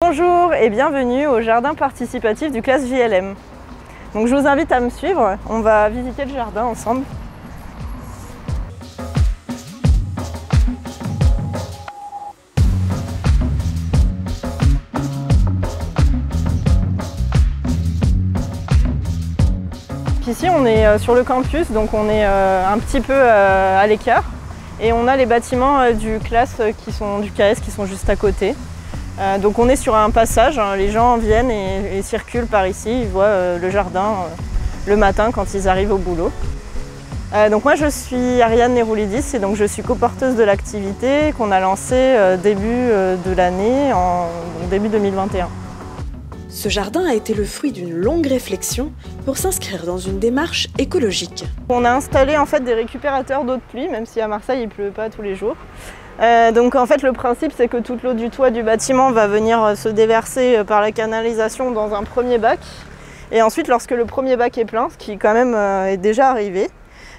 Bonjour et bienvenue au jardin participatif du classe JLM. Donc je vous invite à me suivre, on va visiter le jardin ensemble. Ici on est sur le campus, donc on est un petit peu à l'écart et on a les bâtiments du classe du KS qui sont juste à côté. Donc on est sur un passage, les gens viennent et circulent par ici, ils voient le jardin le matin quand ils arrivent au boulot. Donc moi je suis Ariane Neroulidis et donc je suis coporteuse de l'activité qu'on a lancée début de l'année, début 2021. Ce jardin a été le fruit d'une longue réflexion pour s'inscrire dans une démarche écologique. On a installé en fait des récupérateurs d'eau de pluie, même si à Marseille il ne pleut pas tous les jours. Donc en fait le principe c'est que toute l'eau du toit du bâtiment va venir se déverser par la canalisation dans un premier bac. Et ensuite lorsque le premier bac est plein, ce qui quand même est déjà arrivé,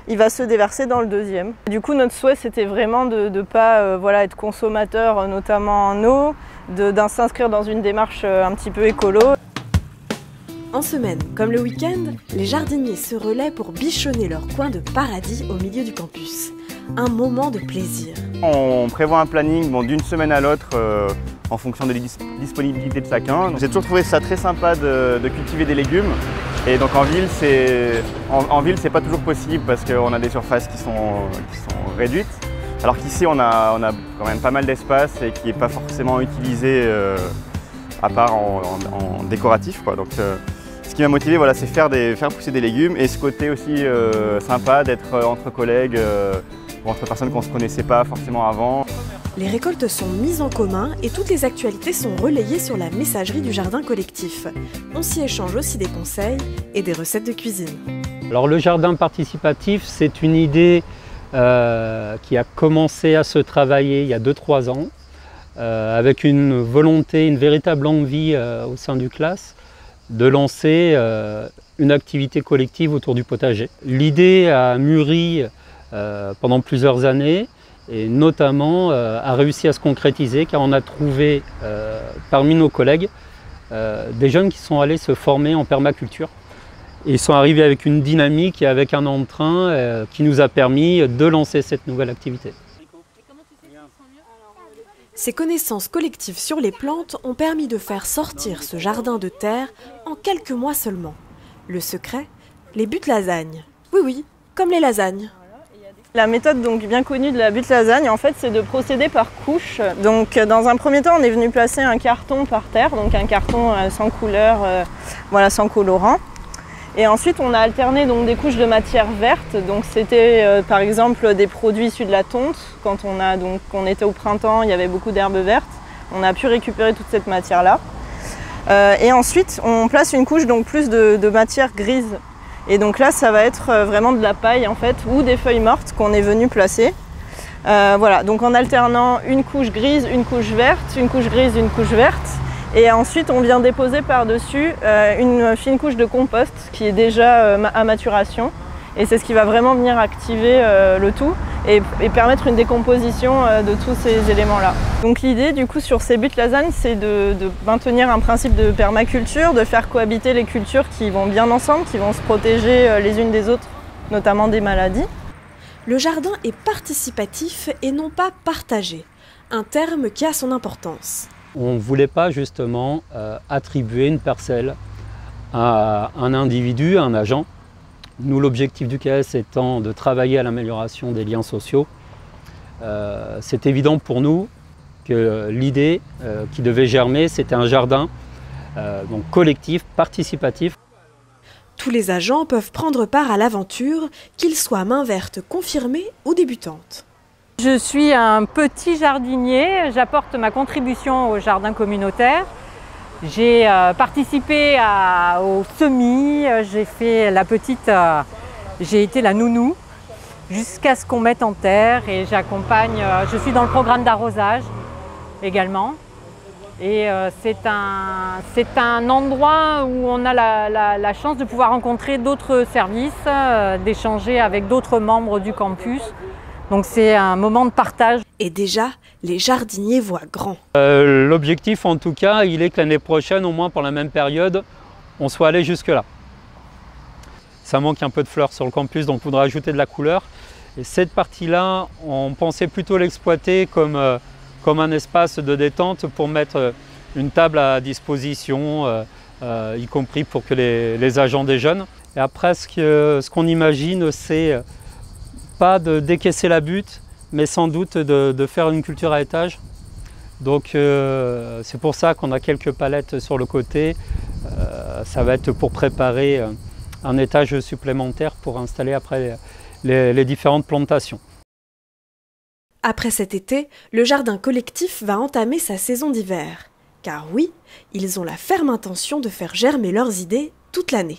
il va se déverser dans le deuxième. Du coup notre souhait c'était vraiment de ne pas être consommateur notamment en eau, de s'inscrire dans une démarche un petit peu écolo. En semaine, comme le week-end, les jardiniers se relaient pour bichonner leur coin de paradis au milieu du campus. Un moment de plaisir. On prévoit un planning d'une semaine à l'autre en fonction des disponibilités de chacun. J'ai toujours trouvé ça très sympa de cultiver des légumes. Et donc en ville, c'est pas toujours possible parce qu'on a des surfaces qui sont réduites. Alors qu'ici, on a quand même pas mal d'espace et qui n'est pas forcément utilisé à part en décoratif, quoi. Donc, ce qui m'a motivé, c'est faire pousser des légumes et ce côté aussi sympa d'être entre collègues ou entre personnes qu'on ne se connaissait pas forcément avant. Les récoltes sont mises en commun et toutes les actualités sont relayées sur la messagerie du jardin collectif. On s'y échange aussi des conseils et des recettes de cuisine. Alors le jardin participatif, c'est une idée qui a commencé à se travailler il y a 2-3 ans avec une volonté, une véritable envie au sein du classe de lancer une activité collective autour du potager. L'idée a mûri pendant plusieurs années et notamment a réussi à se concrétiser car on a trouvé parmi nos collègues des jeunes qui sont allés se former en permaculture. Et ils sont arrivés avec une dynamique et avec un entrain qui nous a permis de lancer cette nouvelle activité. Ces connaissances collectives sur les plantes ont permis de faire sortir ce jardin de terre en quelques mois seulement. Le secret, les buttes lasagnes. Oui, comme les lasagnes. La méthode donc bien connue de la butte lasagne, en fait, c'est de procéder par couches. Donc dans un premier temps, on est venu placer un carton par terre, donc un carton sans couleur, sans colorant. Et ensuite, on a alterné donc des couches de matière verte. Donc c'était par exemple des produits issus de la tonte. Quand on était au printemps, il y avait beaucoup d'herbes vertes. On a pu récupérer toute cette matière-là. Et ensuite, on place une couche donc plus de matière grise. Et donc là, ça va être vraiment de la paille en fait, ou des feuilles mortes qu'on est venu placer. Donc en alternant une couche grise, une couche verte, une couche grise, une couche verte. Et ensuite, on vient déposer par-dessus une fine couche de compost qui est déjà à maturation. Et c'est ce qui va vraiment venir activer le tout et permettre une décomposition de tous ces éléments-là. Donc l'idée, du coup, sur ces buttes lasagnes, c'est de maintenir un principe de permaculture, de faire cohabiter les cultures qui vont bien ensemble, qui vont se protéger les unes des autres, notamment des maladies. Le jardin est participatif et non pas partagé, un terme qui a son importance. On ne voulait pas justement attribuer une parcelle à un individu, à un agent. Nous, l'objectif du KS étant de travailler à l'amélioration des liens sociaux, c'est évident pour nous que l'idée qui devait germer, c'était un jardin donc collectif, participatif. Tous les agents peuvent prendre part à l'aventure, qu'ils soient main verte confirmée ou débutante. Je suis un petit jardinier, j'apporte ma contribution au jardin communautaire. J'ai participé au semis, j'ai fait la petite, j'ai été la nounou jusqu'à ce qu'on mette en terre et j'accompagne, je suis dans le programme d'arrosage également. Et c'est un endroit où on a la chance de pouvoir rencontrer d'autres services, d'échanger avec d'autres membres du campus. Donc c'est un moment de partage. Et déjà, les jardiniers voient grand. L'objectif en tout cas, il est que l'année prochaine, au moins pour la même période, on soit allé jusque là. Ça manque un peu de fleurs sur le campus, donc il faudra ajouter de la couleur. Et cette partie-là, on pensait plutôt l'exploiter comme un espace de détente pour mettre une table à disposition, y compris pour que les agents déjeunent. Et après, ce qu'on imagine, c'est pas de décaisser la butte, mais sans doute de faire une culture à étage. Donc c'est pour ça qu'on a quelques palettes sur le côté. Ça va être pour préparer un étage supplémentaire pour installer après les différentes plantations. Après cet été, le jardin collectif va entamer sa saison d'hiver. Car oui, ils ont la ferme intention de faire germer leurs idées toute l'année.